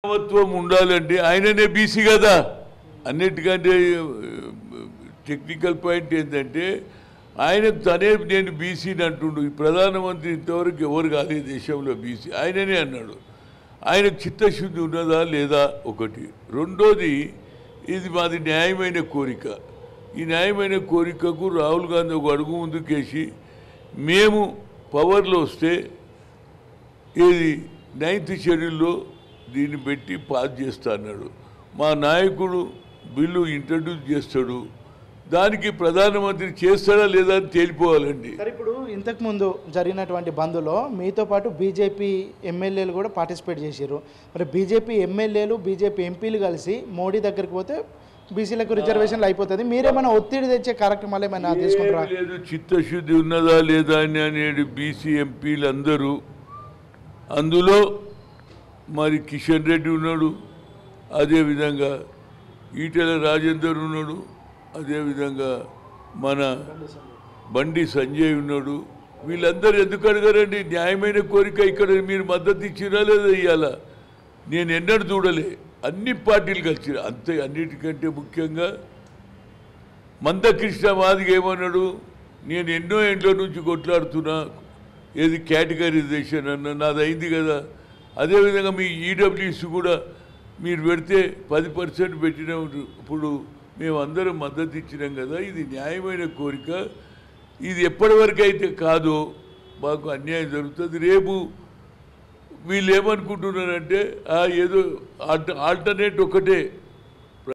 ప్రభుత్వం ఉండాలంటే ఆయననే బీసీ కదా. అన్నిటికంటే టెక్నికల్ పాయింట్ ఏంటంటే ఆయన తనే నేను బీసీని అంటుండు. ప్రధానమంత్రి ఇంతవరకు ఎవరు కాలేదు దేశంలో బీసీ, ఆయననే అన్నాడు. ఆయనకు చిత్తశుద్ధి ఉన్నదా లేదా ఒకటి. రెండోది, ఇది మాది న్యాయమైన కోరిక. ఈ న్యాయమైన కోరికకు రాహుల్ గాంధీ ఒక అడుగు ముందుకేసి మేము పవర్లో వస్తే ఇది 9th షెడ్యూల్లో దీన్ని పెట్టి పాస్ చేస్తా అన్నాడు. మా నాయకుడు బిల్లు ఇంట్రడ్యూస్ చేస్తాడు, దానికి ప్రధానమంత్రి చేస్తాడా లేదా అని తేలిపోవాలండి. సరే, ఇప్పుడు ఇంతకుముందు జరిగినటువంటి బంద్లో మీతో పాటు బీజేపీ ఎమ్మెల్యేలు కూడా పార్టిసిపేట్ చేశారు. మరి బీజేపీ ఎమ్మెల్యేలు బీజేపీ ఎంపీలు కలిసి మోడీ దగ్గరికి పోతే బీసీలకు రిజర్వేషన్లు అయిపోతుంది, మీరేమైనా ఒత్తిడి తెచ్చే కార్యక్రమాలు ఏమైనా తీసుకుంటారా? లేదు, చిత్తశుద్ధి ఉన్నదా లేదా అని అనేది బీసీ ఎంపీలు అందరూ, అందులో మరి కిషన్ రెడ్డి ఉన్నాడు, అదేవిధంగా ఈటెల రాజేందర్ ఉన్నాడు, అదేవిధంగా మన బండి సంజయ్ ఉన్నాడు. వీళ్ళందరూ ఎందుకు అడగారండి? న్యాయమైన కోరిక. ఇక్కడ మీరు మద్దతు ఇచ్చినా లేదా ఇవ్వాలా? నేను ఎన్నడూ చూడలే. అన్ని పార్టీలు కలిసి అంతే. అన్నిటికంటే ముఖ్యంగా మందకృష్ణ మాదిగ ఏమన్నాడు? నేను ఎన్నో ఏండ్ల నుంచి కొట్లాడుతున్నా, ఏది కేటగరైజేషన్ అన్న నాది అయింది కదా. అదేవిధంగా మీ ఈడబ్ల్యూఎస్ కూడా మీరు పెడితే 10% పెట్టినప్పుడు మేము అందరం మద్దతు ఇచ్చినాం కదా. ఇది న్యాయమైన కోరిక. ఇది ఎప్పటివరకు అయితే కాదో మాకు అన్యాయం జరుగుతుంది. రేపు వీళ్ళు ఏమనుకుంటున్నారంటే ఏదో ఆల్టర్నేట్ ఒకటే,